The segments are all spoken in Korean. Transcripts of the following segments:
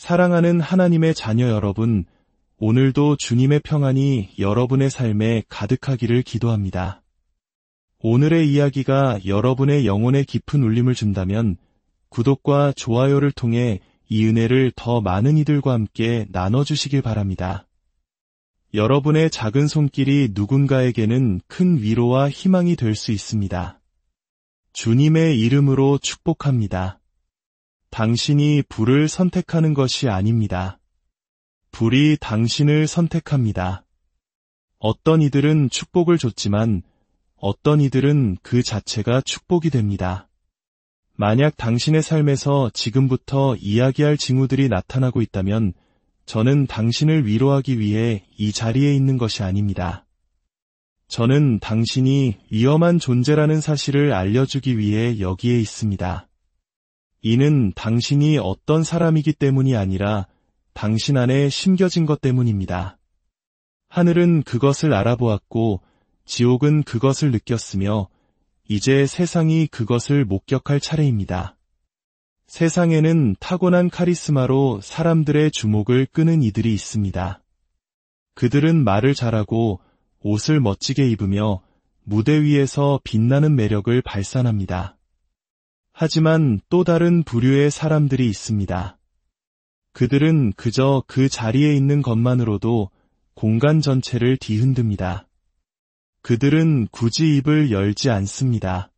사랑하는 하나님의 자녀 여러분, 오늘도 주님의 평안이 여러분의 삶에 가득하기를 기도합니다. 오늘의 이야기가 여러분의 영혼에 깊은 울림을 준다면 구독과 좋아요를 통해 이 은혜를 더 많은 이들과 함께 나눠주시길 바랍니다. 여러분의 작은 손길이 누군가에게는 큰 위로와 희망이 될 수 있습니다. 주님의 이름으로 축복합니다. 당신이 불을 선택하는 것이 아닙니다. 불이 당신을 선택합니다. 어떤 이들은 축복을 줬지만 어떤 이들은 그 자체가 축복이 됩니다. 만약 당신의 삶에서 지금부터 이야기할 징후들이 나타나고 있다면 저는 당신을 위로하기 위해 이 자리에 있는 것이 아닙니다. 저는 당신이 위험한 존재라는 사실을 알려주기 위해 여기에 있습니다. 이는 당신이 어떤 사람이기 때문이 아니라 당신 안에 심겨진 것 때문입니다. 하늘은 그것을 알아보았고 지옥은 그것을 느꼈으며 이제 세상이 그것을 목격할 차례입니다. 세상에는 타고난 카리스마로 사람들의 주목을 끄는 이들이 있습니다. 그들은 말을 잘하고 옷을 멋지게 입으며 무대 위에서 빛나는 매력을 발산합니다. 하지만 또 다른 부류의 사람들이 있습니다. 그들은 그저 그 자리에 있는 것만으로도 공간 전체를 뒤흔듭니다. 그들은 굳이 입을 열지 않습니다.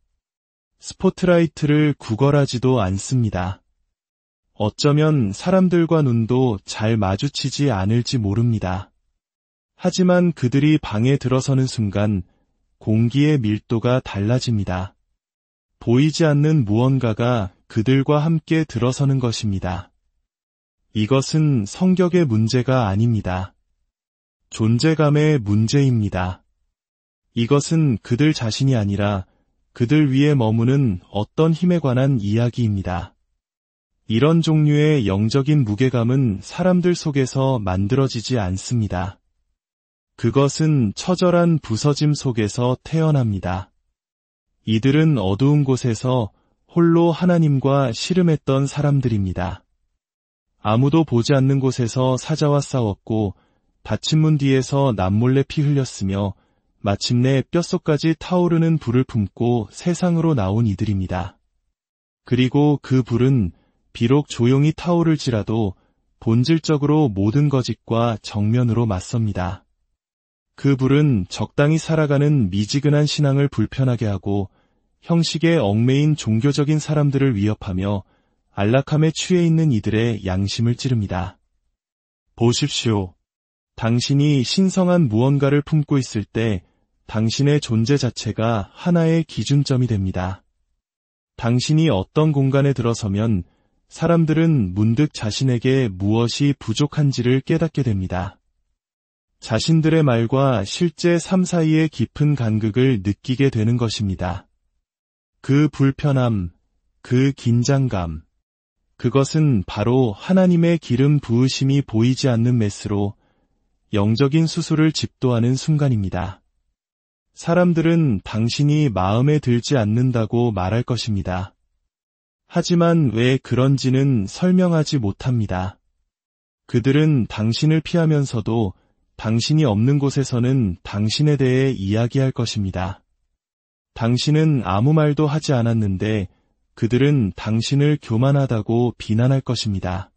스포트라이트를 구걸하지도 않습니다. 어쩌면 사람들과 눈도 잘 마주치지 않을지 모릅니다. 하지만 그들이 방에 들어서는 순간 공기의 밀도가 달라집니다. 보이지 않는 무언가가 그들과 함께 들어서는 것입니다. 이것은 성격의 문제가 아닙니다. 존재감의 문제입니다. 이것은 그들 자신이 아니라 그들 위에 머무는 어떤 힘에 관한 이야기입니다. 이런 종류의 영적인 무게감은 사람들 속에서 만들어지지 않습니다. 그것은 처절한 부서짐 속에서 태어납니다. 이들은 어두운 곳에서 홀로 하나님과 씨름했던 사람들입니다. 아무도 보지 않는 곳에서 사자와 싸웠고 닫힌 문 뒤에서 남몰래 피 흘렸으며 마침내 뼛속까지 타오르는 불을 품고 세상으로 나온 이들입니다. 그리고 그 불은 비록 조용히 타오를지라도 본질적으로 모든 거짓과 정면으로 맞섭니다. 그 불은 적당히 살아가는 미지근한 신앙을 불편하게 하고 형식에 얽매인 종교적인 사람들을 위협하며 안락함에 취해 있는 이들의 양심을 찌릅니다. 보십시오. 당신이 신성한 무언가를 품고 있을 때 당신의 존재 자체가 하나의 기준점이 됩니다. 당신이 어떤 공간에 들어서면 사람들은 문득 자신에게 무엇이 부족한지를 깨닫게 됩니다. 자신들의 말과 실제 삶 사이의 깊은 간극을 느끼게 되는 것입니다. 그 불편함, 그 긴장감, 그것은 바로 하나님의 기름 부으심이 보이지 않는 메스로 영적인 수술을 집도하는 순간입니다. 사람들은 당신이 마음에 들지 않는다고 말할 것입니다. 하지만 왜 그런지는 설명하지 못합니다. 그들은 당신을 피하면서도 당신이 없는 곳에서는 당신에 대해 이야기할 것입니다. 당신은 아무 말도 하지 않았는데 그들은 당신을 교만하다고 비난할 것입니다.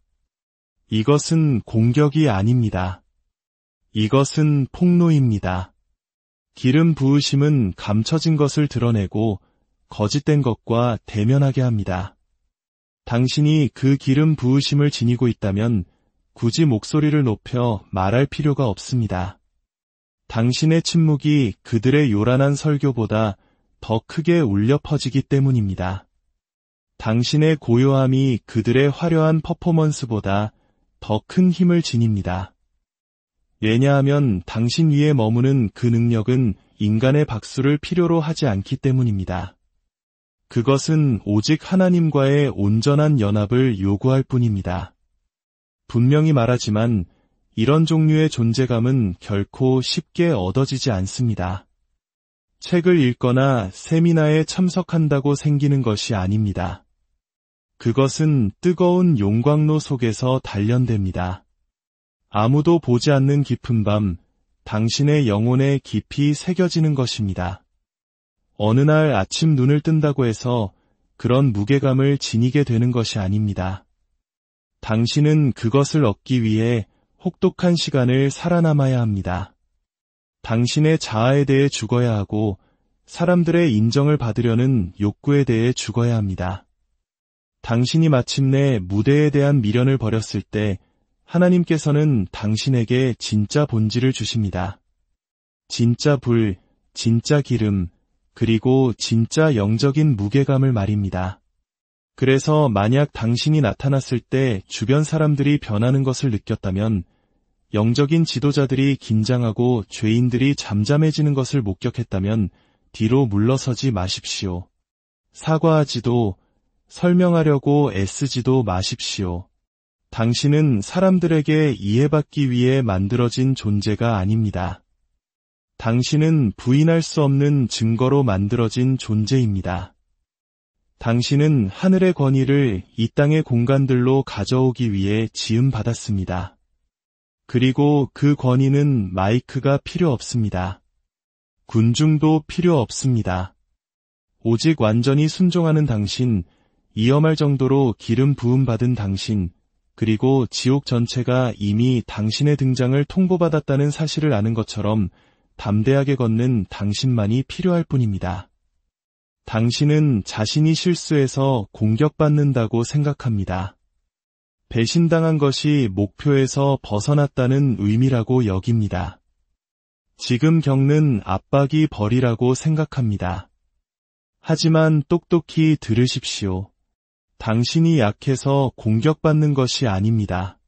이것은 공격이 아닙니다. 이것은 폭로입니다. 기름 부으심은 감춰진 것을 드러내고 거짓된 것과 대면하게 합니다. 당신이 그 기름 부으심을 지니고 있다면 굳이 목소리를 높여 말할 필요가 없습니다. 당신의 침묵이 그들의 요란한 설교보다 더 크게 울려 퍼지기 때문입니다. 당신의 고요함이 그들의 화려한 퍼포먼스보다 더 큰 힘을 지닙니다. 왜냐하면 당신 위에 머무는 그 능력은 인간의 박수를 필요로 하지 않기 때문입니다. 그것은 오직 하나님과의 온전한 연합을 요구할 뿐입니다. 분명히 말하지만 이런 종류의 존재감은 결코 쉽게 얻어지지 않습니다. 책을 읽거나 세미나에 참석한다고 생기는 것이 아닙니다. 그것은 뜨거운 용광로 속에서 단련됩니다. 아무도 보지 않는 깊은 밤, 당신의 영혼에 깊이 새겨지는 것입니다. 어느 날 아침 눈을 뜬다고 해서 그런 무게감을 지니게 되는 것이 아닙니다. 당신은 그것을 얻기 위해 혹독한 시간을 살아남아야 합니다. 당신의 자아에 대해 죽어야 하고 사람들의 인정을 받으려는 욕구에 대해 죽어야 합니다. 당신이 마침내 무대에 대한 미련을 버렸을 때 하나님께서는 당신에게 진짜 본질을 주십니다. 진짜 불, 진짜 기름, 그리고 진짜 영적인 무게감을 말입니다. 그래서 만약 당신이 나타났을 때 주변 사람들이 변하는 것을 느꼈다면, 영적인 지도자들이 긴장하고 죄인들이 잠잠해지는 것을 목격했다면 뒤로 물러서지 마십시오. 사과하지도 설명하려고 애쓰지도 마십시오. 당신은 사람들에게 이해받기 위해 만들어진 존재가 아닙니다. 당신은 부인할 수 없는 증거로 만들어진 존재입니다. 당신은 하늘의 권위를 이 땅의 공간들로 가져오기 위해 지음받았습니다. 그리고 그 권위는 마이크가 필요 없습니다. 군중도 필요 없습니다. 오직 완전히 순종하는 당신, 이엄할 정도로 기름 부음 받은 당신, 그리고 지옥 전체가 이미 당신의 등장을 통보받았다는 사실을 아는 것처럼 담대하게 걷는 당신만이 필요할 뿐입니다. 당신은 자신이 실수해서 공격받는다고 생각합니다. 배신당한 것이 목표에서 벗어났다는 의미라고 여깁니다. 지금 겪는 압박이 벌이라고 생각합니다. 하지만 똑똑히 들으십시오. 당신이 약해서 공격받는 것이 아닙니다.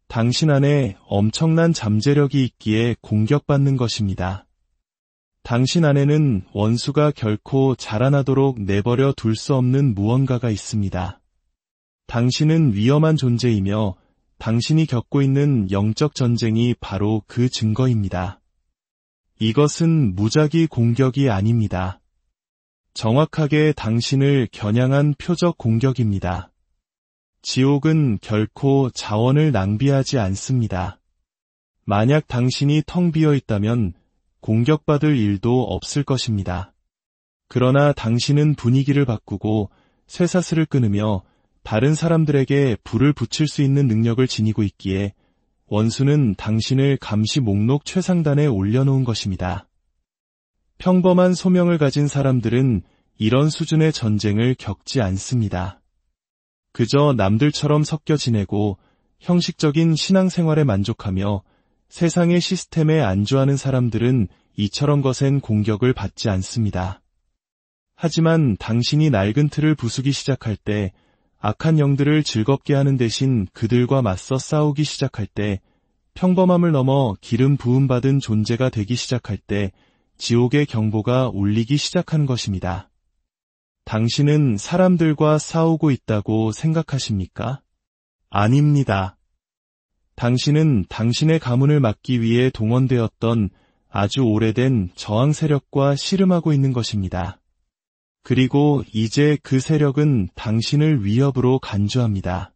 당신 안에 엄청난 잠재력이 있기에 공격받는 것입니다. 당신 안에는 원수가 결코 자라나도록 내버려 둘 수 없는 무언가가 있습니다. 당신은 위험한 존재이며 당신이 겪고 있는 영적 전쟁이 바로 그 증거입니다. 이것은 무작위 공격이 아닙니다. 정확하게 당신을 겨냥한 표적 공격입니다. 지옥은 결코 자원을 낭비하지 않습니다. 만약 당신이 텅 비어 있다면 공격받을 일도 없을 것입니다. 그러나 당신은 분위기를 바꾸고 쇠사슬을 끊으며 다른 사람들에게 불을 붙일 수 있는 능력을 지니고 있기에 원수는 당신을 감시 목록 최상단에 올려놓은 것입니다. 평범한 소명을 가진 사람들은 이런 수준의 전쟁을 겪지 않습니다. 그저 남들처럼 섞여 지내고 형식적인 신앙생활에 만족하며 세상의 시스템에 안주하는 사람들은 이처럼 거센 공격을 받지 않습니다. 하지만 당신이 낡은 틀을 부수기 시작할 때, 악한 영들을 즐겁게 하는 대신 그들과 맞서 싸우기 시작할 때, 평범함을 넘어 기름 부음받은 존재가 되기 시작할 때 지옥의 경보가 울리기 시작하는 것입니다. 당신은 사람들과 싸우고 있다고 생각하십니까? 아닙니다. 당신은 당신의 가문을 막기 위해 동원되었던 아주 오래된 저항 세력과 씨름하고 있는 것입니다. 그리고 이제 그 세력은 당신을 위협으로 간주합니다.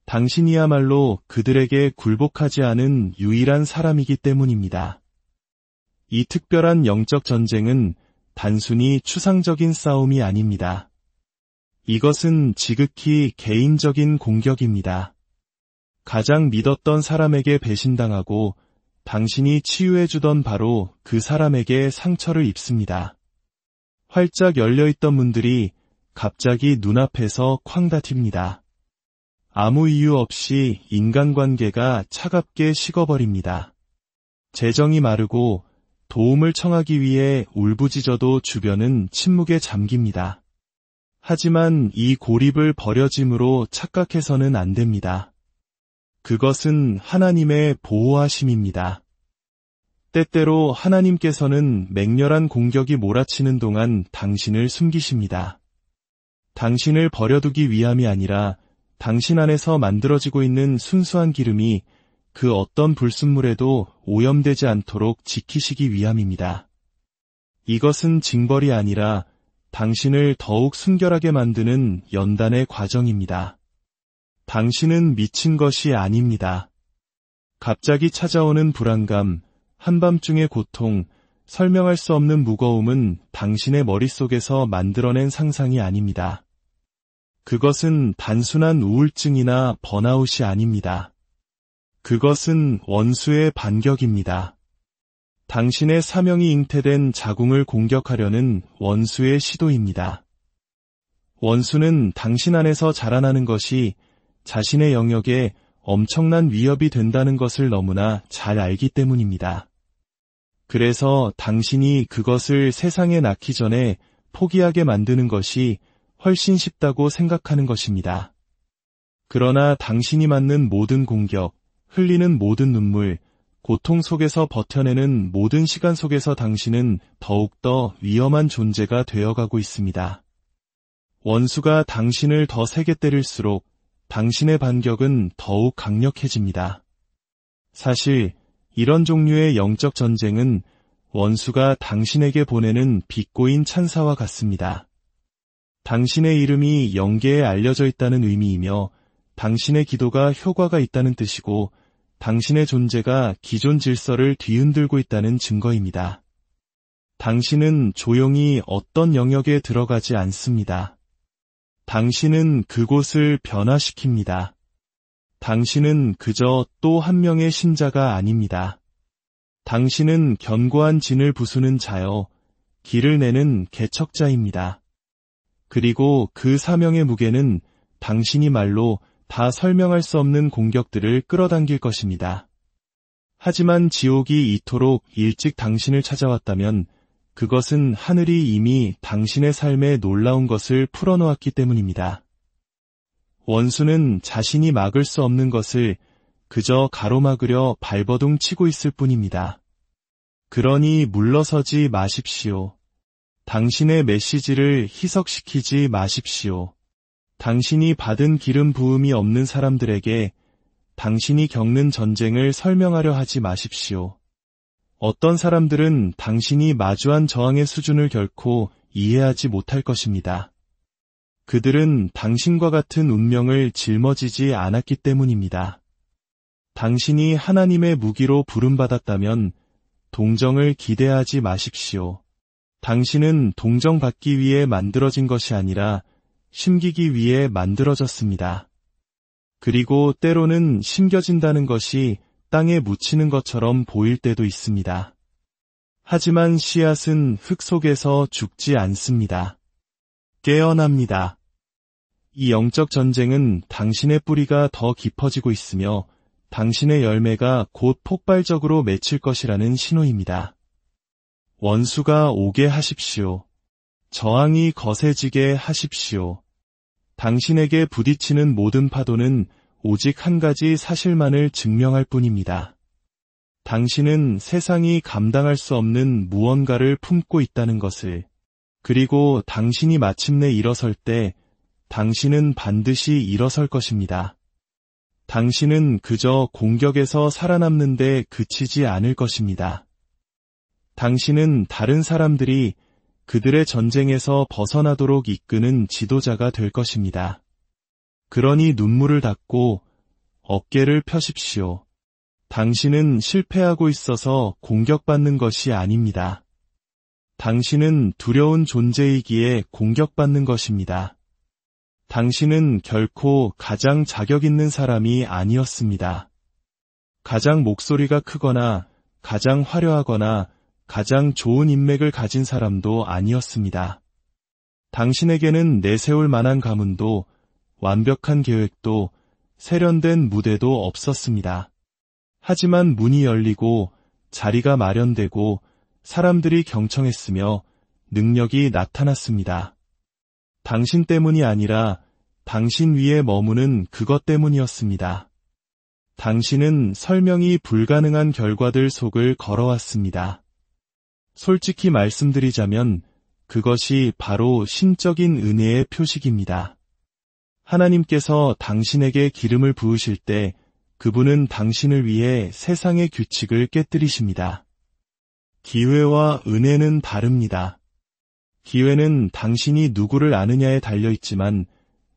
당신이야말로 그들에게 굴복하지 않은 유일한 사람이기 때문입니다. 이 특별한 영적 전쟁은 단순히 추상적인 싸움이 아닙니다. 이것은 지극히 개인적인 공격입니다. 가장 믿었던 사람에게 배신당하고 당신이 치유해주던 바로 그 사람에게 상처를 입습니다. 활짝 열려있던 문들이 갑자기 눈앞에서 쾅 닫힙니다. 아무 이유 없이 인간관계가 차갑게 식어버립니다. 재정이 마르고 도움을 청하기 위해 울부짖어도 주변은 침묵에 잠깁니다. 하지만 이 고립을 버려짐으로 착각해서는 안 됩니다. 그것은 하나님의 보호하심입니다. 때때로 하나님께서는 맹렬한 공격이 몰아치는 동안 당신을 숨기십니다. 당신을 버려두기 위함이 아니라 당신 안에서 만들어지고 있는 순수한 기름이 그 어떤 불순물에도 오염되지 않도록 지키시기 위함입니다. 이것은 징벌이 아니라 당신을 더욱 순결하게 만드는 연단의 과정입니다. 당신은 미친 것이 아닙니다. 갑자기 찾아오는 불안감, 한밤중의 고통, 설명할 수 없는 무거움은 당신의 머릿속에서 만들어낸 상상이 아닙니다. 그것은 단순한 우울증이나 번아웃이 아닙니다. 그것은 원수의 반격입니다. 당신의 사명이 잉태된 자궁을 공격하려는 원수의 시도입니다. 원수는 당신 안에서 자라나는 것이 자신의 영역에 엄청난 위협이 된다는 것을 너무나 잘 알기 때문입니다. 그래서 당신이 그것을 세상에 낳기 전에 포기하게 만드는 것이 훨씬 쉽다고 생각하는 것입니다. 그러나 당신이 맞는 모든 공격, 흘리는 모든 눈물, 고통 속에서 버텨내는 모든 시간 속에서 당신은 더욱더 위험한 존재가 되어가고 있습니다. 원수가 당신을 더 세게 때릴수록 당신의 반격은 더욱 강력해집니다. 사실 이런 종류의 영적 전쟁은 원수가 당신에게 보내는 비꼬인 찬사와 같습니다. 당신의 이름이 영계에 알려져 있다는 의미이며 당신의 기도가 효과가 있다는 뜻이고 당신의 존재가 기존 질서를 뒤흔들고 있다는 증거입니다. 당신은 조용히 어떤 영역에 들어가지 않습니다. 당신은 그곳을 변화시킵니다. 당신은 그저 또 한 명의 신자가 아닙니다. 당신은 견고한 진을 부수는 자여 길을 내는 개척자입니다. 그리고 그 사명의 무게는 당신이 말로 다 설명할 수 없는 공격들을 끌어당길 것입니다. 하지만 지옥이 이토록 일찍 당신을 찾아왔다면 그것은 하늘이 이미 당신의 삶에 놀라운 것을 풀어놓았기 때문입니다. 원수는 자신이 막을 수 없는 것을 그저 가로막으려 발버둥 치고 있을 뿐입니다. 그러니 물러서지 마십시오. 당신의 메시지를 희석시키지 마십시오. 당신이 받은 기름 부음이 없는 사람들에게 당신이 겪는 전쟁을 설명하려 하지 마십시오. 어떤 사람들은 당신이 마주한 저항의 수준을 결코 이해하지 못할 것입니다. 그들은 당신과 같은 운명을 짊어지지 않았기 때문입니다. 당신이 하나님의 무기로 부름받았다면 동정을 기대하지 마십시오. 당신은 동정받기 위해 만들어진 것이 아니라 심기기 위해 만들어졌습니다. 그리고 때로는 심겨진다는 것이 땅에 묻히는 것처럼 보일 때도 있습니다. 하지만 씨앗은 흙 속에서 죽지 않습니다. 깨어납니다. 이 영적 전쟁은 당신의 뿌리가 더 깊어지고 있으며 당신의 열매가 곧 폭발적으로 맺힐 것이라는 신호입니다. 원수가 오게 하십시오. 저항이 거세지게 하십시오. 당신에게 부딪히는 모든 파도는 오직 한 가지 사실만을 증명할 뿐입니다. 당신은 세상이 감당할 수 없는 무언가를 품고 있다는 것을, 그리고 당신이 마침내 일어설 때 당신은 반드시 일어설 것입니다. 당신은 그저 공격에서 살아남는데 그치지 않을 것입니다. 당신은 다른 사람들이 그들의 전쟁에서 벗어나도록 이끄는 지도자가 될 것입니다. 그러니 눈물을 닦고 어깨를 펴십시오. 당신은 실패하고 있어서 공격받는 것이 아닙니다. 당신은 두려운 존재이기에 공격받는 것입니다. 당신은 결코 가장 자격 있는 사람이 아니었습니다. 가장 목소리가 크거나 가장 화려하거나 가장 좋은 인맥을 가진 사람도 아니었습니다. 당신에게는 내세울 만한 가문도 완벽한 계획도 세련된 무대도 없었습니다. 하지만 문이 열리고 자리가 마련되고 사람들이 경청했으며 능력이 나타났습니다. 당신 때문이 아니라 당신 위에 머무는 그것 때문이었습니다. 당신은 설명이 불가능한 결과들 속을 걸어왔습니다. 솔직히 말씀드리자면 그것이 바로 신적인 은혜의 표식입니다. 하나님께서 당신에게 기름을 부으실 때 그분은 당신을 위해 세상의 규칙을 깨뜨리십니다. 기회와 은혜는 다릅니다. 기회는 당신이 누구를 아느냐에 달려 있지만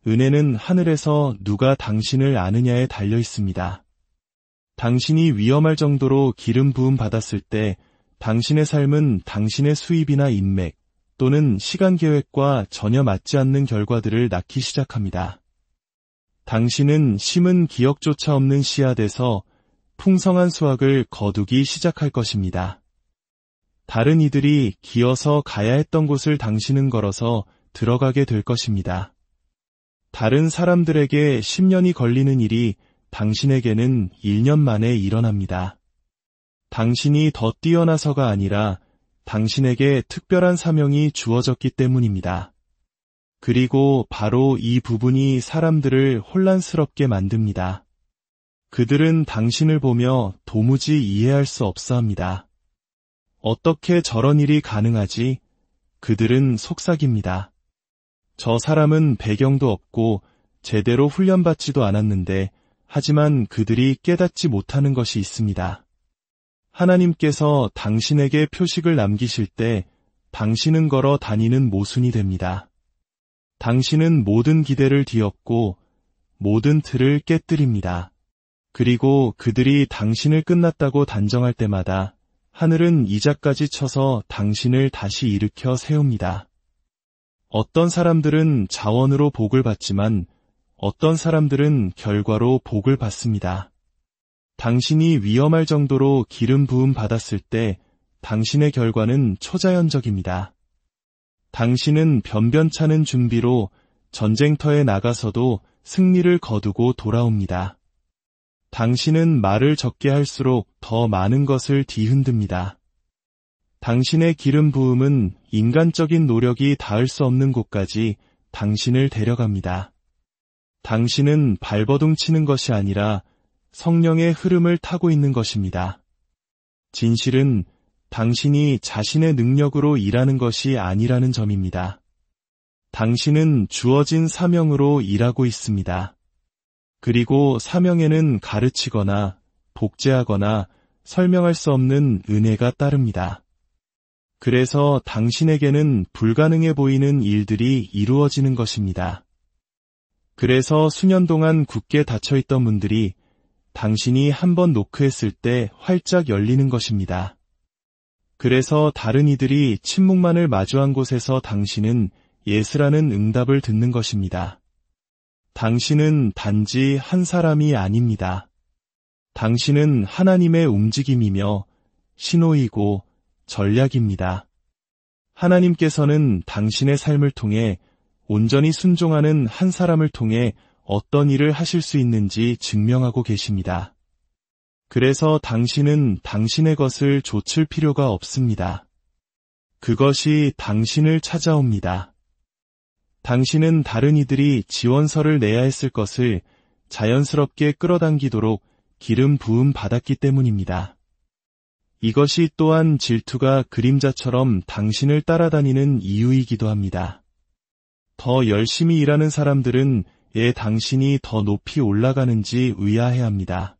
은혜는 하늘에서 누가 당신을 아느냐에 달려 있습니다. 당신이 위험할 정도로 기름 부음 받았을 때 당신의 삶은 당신의 수입이나 인맥 또는 시간 계획과 전혀 맞지 않는 결과들을 낳기 시작합니다. 당신은 심은 기억조차 없는 씨앗에서 풍성한 수확을 거두기 시작할 것입니다. 다른 이들이 기어서 가야 했던 곳을 당신은 걸어서 들어가게 될 것입니다. 다른 사람들에게 10년이 걸리는 일이 당신에게는 1년 만에 일어납니다. 당신이 더 뛰어나서가 아니라 당신에게 특별한 사명이 주어졌기 때문입니다. 그리고 바로 이 부분이 사람들을 혼란스럽게 만듭니다. 그들은 당신을 보며 도무지 이해할 수 없어 합니다. 어떻게 저런 일이 가능하지? 그들은 속삭입니다. 저 사람은 배경도 없고 제대로 훈련받지도 않았는데 하지만 그들이 깨닫지 못하는 것이 있습니다. 하나님께서 당신에게 표식을 남기실 때 당신은 걸어 다니는 모순이 됩니다. 당신은 모든 기대를 뒤엎고 모든 틀을 깨뜨립니다. 그리고 그들이 당신을 끝났다고 단정할 때마다 하늘은 이자까지 쳐서 당신을 다시 일으켜 세웁니다. 어떤 사람들은 자원으로 복을 받지만 어떤 사람들은 결과로 복을 받습니다. 당신이 위험할 정도로 기름 부음 받았을 때 당신의 결과는 초자연적입니다. 당신은 변변찮은 준비로 전쟁터에 나가서도 승리를 거두고 돌아옵니다. 당신은 말을 적게 할수록 더 많은 것을 뒤흔듭니다. 당신의 기름 부음은 인간적인 노력이 닿을 수 없는 곳까지 당신을 데려갑니다. 당신은 발버둥 치는 것이 아니라 성령의 흐름을 타고 있는 것입니다. 진실은 당신이 자신의 능력으로 일하는 것이 아니라는 점입니다. 당신은 주어진 사명으로 일하고 있습니다. 그리고 사명에는 가르치거나 복제하거나 설명할 수 없는 은혜가 따릅니다. 그래서 당신에게는 불가능해 보이는 일들이 이루어지는 것입니다. 그래서 수년 동안 굳게 닫혀있던 문들이 당신이 한번 노크했을 때 활짝 열리는 것입니다. 그래서 다른 이들이 침묵만을 마주한 곳에서 당신은 예스라는 응답을 듣는 것입니다. 당신은 단지 한 사람이 아닙니다. 당신은 하나님의 움직임이며 신호이고 전략입니다. 하나님께서는 당신의 삶을 통해 온전히 순종하는 한 사람을 통해 어떤 일을 하실 수 있는지 증명하고 계십니다. 그래서 당신은 당신의 것을 좇을 필요가 없습니다. 그것이 당신을 찾아옵니다. 당신은 다른 이들이 지원서를 내야 했을 것을 자연스럽게 끌어당기도록 기름 부음 받았기 때문입니다. 이것이 또한 질투가 그림자처럼 당신을 따라다니는 이유이기도 합니다. 더 열심히 일하는 사람들은 당신이 더 높이 올라가는지 의아해합니다.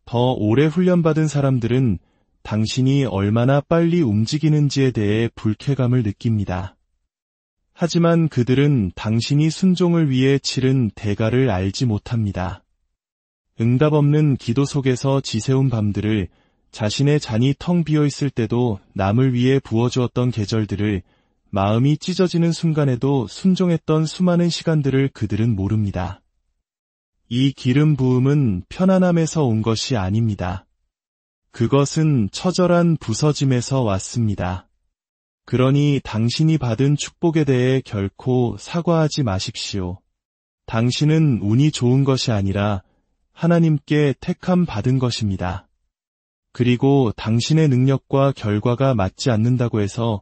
더 오래 훈련받은 사람들은 당신이 얼마나 빨리 움직이는지에 대해 불쾌감을 느낍니다. 하지만 그들은 당신이 순종을 위해 치른 대가를 알지 못합니다. 응답 없는 기도 속에서 지새운 밤들을, 자신의 잔이 텅 비어 있을 때도 남을 위해 부어주었던 계절들을, 마음이 찢어지는 순간에도 순종했던 수많은 시간들을 그들은 모릅니다. 이 기름 부음은 편안함에서 온 것이 아닙니다. 그것은 처절한 부서짐에서 왔습니다. 그러니 당신이 받은 축복에 대해 결코 사과하지 마십시오. 당신은 운이 좋은 것이 아니라 하나님께 택함 받은 것입니다. 그리고 당신의 능력과 결과가 맞지 않는다고 해서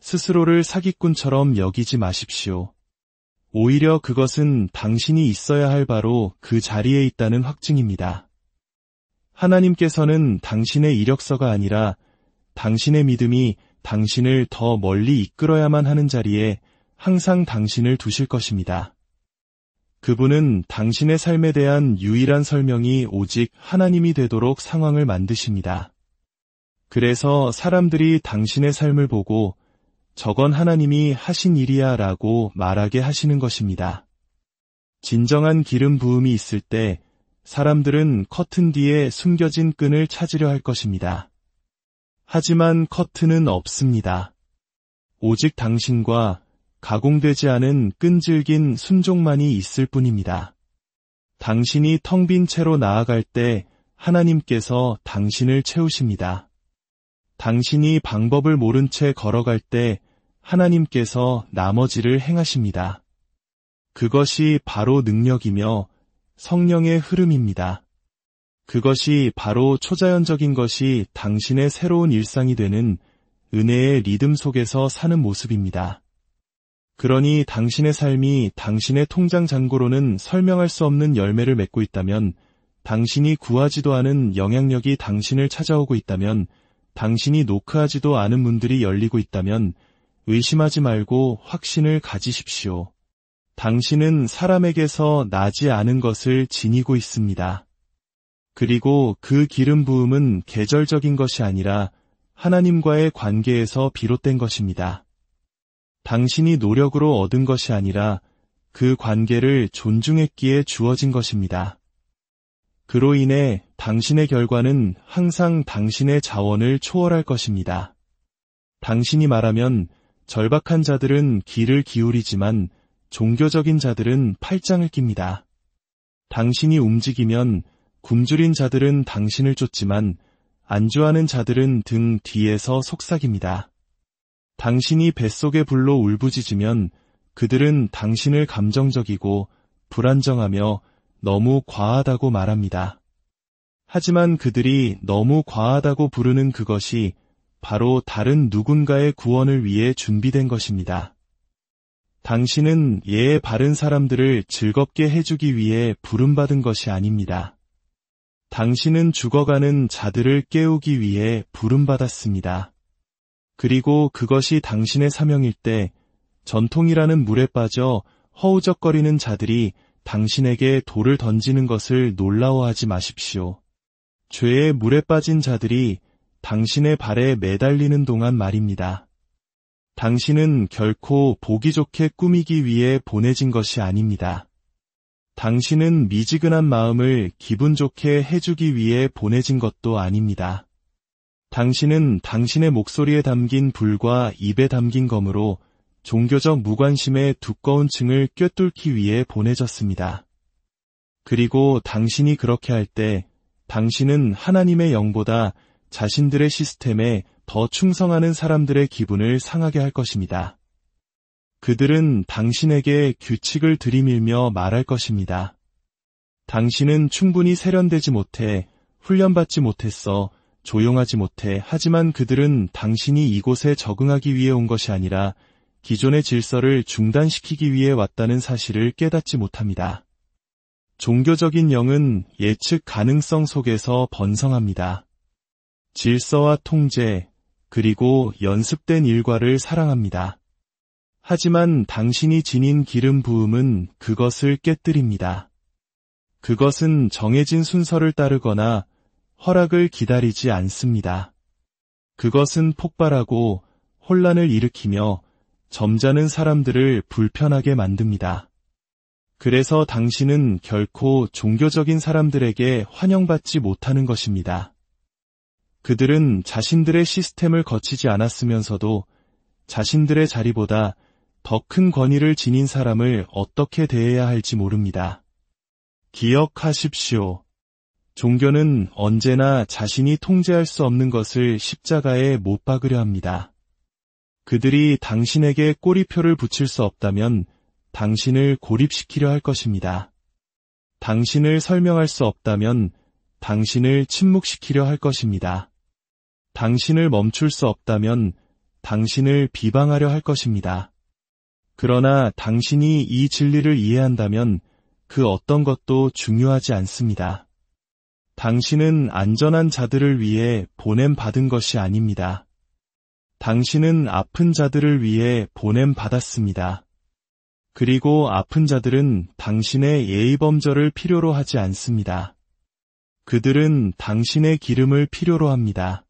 스스로를 사기꾼처럼 여기지 마십시오. 오히려 그것은 당신이 있어야 할 바로 그 자리에 있다는 확증입니다. 하나님께서는 당신의 이력서가 아니라 당신의 믿음이 당신을 더 멀리 이끌어야만 하는 자리에 항상 당신을 두실 것입니다. 그분은 당신의 삶에 대한 유일한 설명이 오직 하나님이 되도록 상황을 만드십니다. 그래서 사람들이 당신의 삶을 보고 저건 하나님이 하신 일이야 라고 말하게 하시는 것입니다. 진정한 기름 부음이 있을 때 사람들은 커튼 뒤에 숨겨진 끈을 찾으려 할 것입니다. 하지만 커튼은 없습니다. 오직 당신과 가공되지 않은 끈질긴 순종만이 있을 뿐입니다. 당신이 텅 빈 채로 나아갈 때 하나님께서 당신을 채우십니다. 당신이 방법을 모른 채 걸어갈 때 하나님께서 나머지를 행하십니다. 그것이 바로 능력이며 성령의 흐름입니다. 그것이 바로 초자연적인 것이 당신의 새로운 일상이 되는 은혜의 리듬 속에서 사는 모습입니다. 그러니 당신의 삶이 당신의 통장 잔고로는 설명할 수 없는 열매를 맺고 있다면, 당신이 구하지도 않은 영향력이 당신을 찾아오고 있다면, 당신이 노크하지도 않은 문들이 열리고 있다면 의심하지 말고 확신을 가지십시오. 당신은 사람에게서 나지 않은 것을 지니고 있습니다. 그리고 그 기름 부음은 계절적인 것이 아니라 하나님과의 관계에서 비롯된 것입니다. 당신이 노력으로 얻은 것이 아니라 그 관계를 존중했기에 주어진 것입니다. 그로 인해 당신의 결과는 항상 당신의 자원을 초월할 것입니다. 당신이 말하면 절박한 자들은 귀를 기울이지만 종교적인 자들은 팔짱을 낍니다. 당신이 움직이면 굶주린 자들은 당신을 쫓지만 안주하는 자들은 등 뒤에서 속삭입니다. 당신이 뱃속의 불로 울부짖으면 그들은 당신을 감정적이고 불안정하며 너무 과하다고 말합니다. 하지만 그들이 너무 과하다고 부르는 그것이 바로 다른 누군가의 구원을 위해 준비된 것입니다. 당신은 예의 바른 사람들을 즐겁게 해주기 위해 부름받은 것이 아닙니다. 당신은 죽어가는 자들을 깨우기 위해 부름받았습니다. 그리고 그것이 당신의 사명일 때 전통이라는 물에 빠져 허우적거리는 자들이 당신에게 돌을 던지는 것을 놀라워하지 마십시오. 죄의 물에 빠진 자들이 당신의 발에 매달리는 동안 말입니다. 당신은 결코 보기 좋게 꾸미기 위해 보내진 것이 아닙니다. 당신은 미지근한 마음을 기분 좋게 해주기 위해 보내진 것도 아닙니다. 당신은 당신의 목소리에 담긴 불과 입에 담긴 검으로 종교적 무관심의 두꺼운 층을 꿰뚫기 위해 보내졌습니다. 그리고 당신이 그렇게 할 때 당신은 하나님의 영보다 자신들의 시스템에 더 충성하는 사람들의 기분을 상하게 할 것입니다. 그들은 당신에게 규칙을 들이밀며 말할 것입니다. 당신은 충분히 세련되지 못해, 훈련받지 못했어, 조용하지 못해. 하지만 그들은 당신이 이곳에 적응하기 위해 온 것이 아니라 기존의 질서를 중단시키기 위해 왔다는 사실을 깨닫지 못합니다. 종교적인 영은 예측 가능성 속에서 번성합니다. 질서와 통제, 그리고 연습된 일과를 사랑합니다. 하지만 당신이 지닌 기름 부음은 그것을 깨뜨립니다. 그것은 정해진 순서를 따르거나 허락을 기다리지 않습니다. 그것은 폭발하고 혼란을 일으키며 점잖은 사람들을 불편하게 만듭니다. 그래서 당신은 결코 종교적인 사람들에게 환영받지 못하는 것입니다. 그들은 자신들의 시스템을 거치지 않았으면서도 자신들의 자리보다 더 큰 권위를 지닌 사람을 어떻게 대해야 할지 모릅니다. 기억하십시오. 종교는 언제나 자신이 통제할 수 없는 것을 십자가에 못 박으려 합니다. 그들이 당신에게 꼬리표를 붙일 수 없다면 당신을 고립시키려 할 것입니다. 당신을 설명할 수 없다면 당신을 침묵시키려 할 것입니다. 당신을 멈출 수 없다면 당신을 비방하려 할 것입니다. 그러나 당신이 이 진리를 이해한다면 그 어떤 것도 중요하지 않습니다. 당신은 안전한 자들을 위해 보냄받은 것이 아닙니다. 당신은 아픈 자들을 위해 보냄받았습니다. 그리고 아픈 자들은 당신의 예의범절을 필요로 하지 않습니다. 그들은 당신의 기름을 필요로 합니다.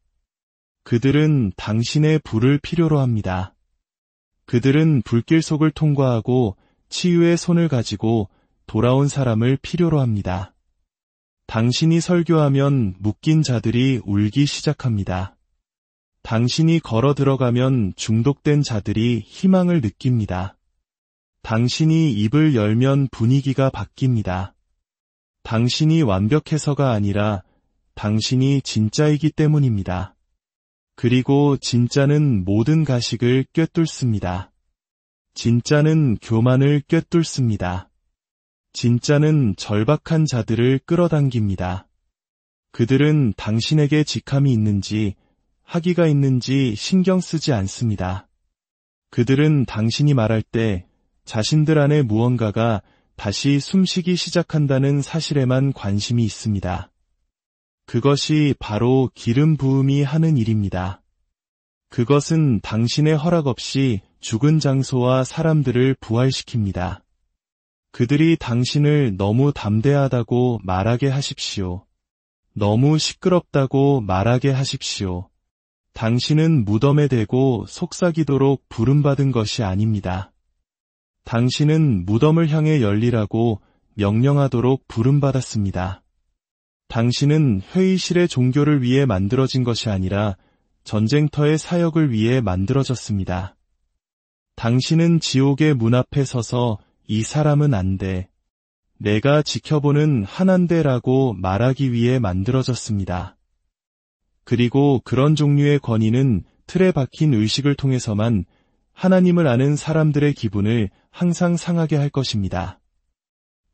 그들은 당신의 불을 필요로 합니다. 그들은 불길 속을 통과하고 치유의 손을 가지고 돌아온 사람을 필요로 합니다. 당신이 설교하면 묶인 자들이 울기 시작합니다. 당신이 걸어 들어가면 중독된 자들이 희망을 느낍니다. 당신이 입을 열면 분위기가 바뀝니다. 당신이 완벽해서가 아니라 당신이 진짜이기 때문입니다. 그리고 진짜는 모든 가식을 꿰뚫습니다. 진짜는 교만을 꿰뚫습니다. 진짜는 절박한 자들을 끌어당깁니다. 그들은 당신에게 직함이 있는지 학위가 있는지 신경 쓰지 않습니다. 그들은 당신이 말할 때 자신들 안에 무언가가 다시 숨쉬기 시작한다는 사실에만 관심이 있습니다. 그것이 바로 기름 부음이 하는 일입니다. 그것은 당신의 허락 없이 죽은 장소와 사람들을 부활시킵니다. 그들이 당신을 너무 담대하다고 말하게 하십시오. 너무 시끄럽다고 말하게 하십시오. 당신은 무덤에 대고 속삭이도록 부름받은 것이 아닙니다. 당신은 무덤을 향해 열리라고 명령하도록 부름받았습니다. 당신은 회의실의 종교를 위해 만들어진 것이 아니라 전쟁터의 사역을 위해 만들어졌습니다. 당신은 지옥의 문 앞에 서서 이 사람은 안 돼. 내가 지켜보는 한한대라고 말하기 위해 만들어졌습니다. 그리고 그런 종류의 권위는 틀에 박힌 의식을 통해서만 하나님을 아는 사람들의 기분을 항상 상하게 할 것입니다.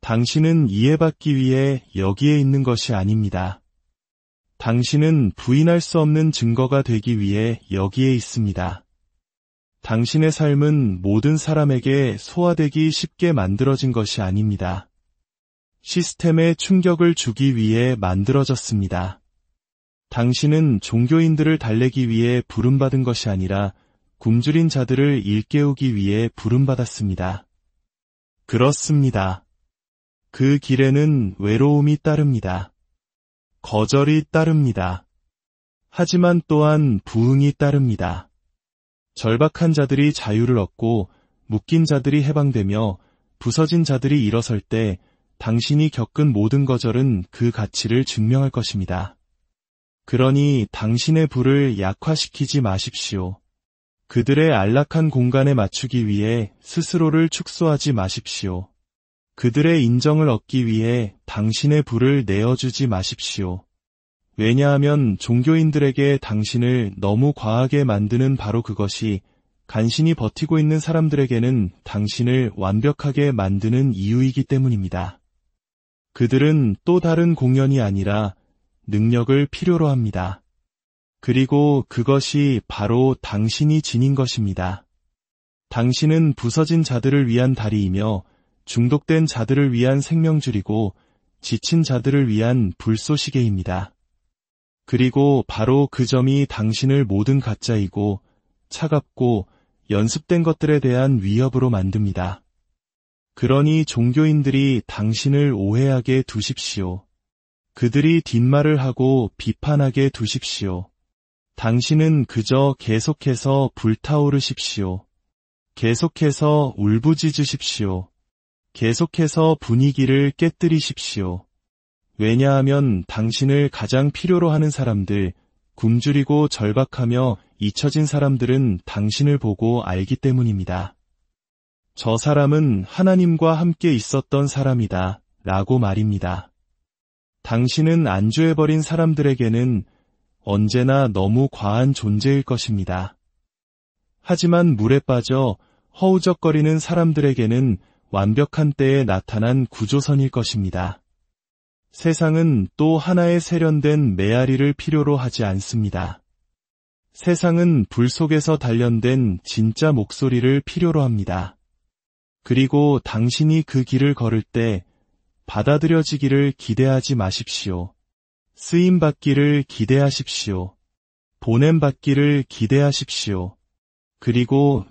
당신은 이해받기 위해 여기에 있는 것이 아닙니다. 당신은 부인할 수 없는 증거가 되기 위해 여기에 있습니다. 당신의 삶은 모든 사람에게 소화되기 쉽게 만들어진 것이 아닙니다. 시스템에 충격을 주기 위해 만들어졌습니다. 당신은 종교인들을 달래기 위해 부름받은 것이 아니라 굶주린 자들을 일깨우기 위해 부름받았습니다. 그렇습니다. 그 길에는 외로움이 따릅니다. 거절이 따릅니다. 하지만 또한 부흥이 따릅니다. 절박한 자들이 자유를 얻고 묶인 자들이 해방되며 부서진 자들이 일어설 때 당신이 겪은 모든 거절은 그 가치를 증명할 것입니다. 그러니 당신의 불을 약화시키지 마십시오. 그들의 안락한 공간에 맞추기 위해 스스로를 축소하지 마십시오. 그들의 인정을 얻기 위해 당신의 불을 내어주지 마십시오. 왜냐하면 종교인들에게 당신을 너무 과하게 만드는 바로 그것이 간신히 버티고 있는 사람들에게는 당신을 완벽하게 만드는 이유이기 때문입니다. 그들은 또 다른 공연이 아니라 능력을 필요로 합니다. 그리고 그것이 바로 당신이 지닌 것입니다. 당신은 부서진 자들을 위한 다리이며 중독된 자들을 위한 생명줄이고 지친 자들을 위한 불쏘시개입니다. 그리고 바로 그 점이 당신을 모든 가짜이고 차갑고 연습된 것들에 대한 위협으로 만듭니다. 그러니 종교인들이 당신을 오해하게 두십시오. 그들이 뒷말을 하고 비판하게 두십시오. 당신은 그저 계속해서 불타오르십시오. 계속해서 울부짖으십시오. 계속해서 분위기를 깨뜨리십시오. 왜냐하면 당신을 가장 필요로 하는 사람들, 굶주리고 절박하며 잊혀진 사람들은 당신을 보고 알기 때문입니다. 저 사람은 하나님과 함께 있었던 사람이다 라고 말입니다. 당신은 안주해버린 사람들에게는 언제나 너무 과한 존재일 것입니다. 하지만 물에 빠져 허우적거리는 사람들에게는 완벽한 때에 나타난 구조선일 것입니다. 세상은 또 하나의 세련된 메아리를 필요로 하지 않습니다. 세상은 불 속에서 단련된 진짜 목소리를 필요로 합니다. 그리고 당신이 그 길을 걸을 때 받아들여지기를 기대하지 마십시오. 쓰임받기를 기대하십시오. 보냄받기를 기대하십시오. 그리고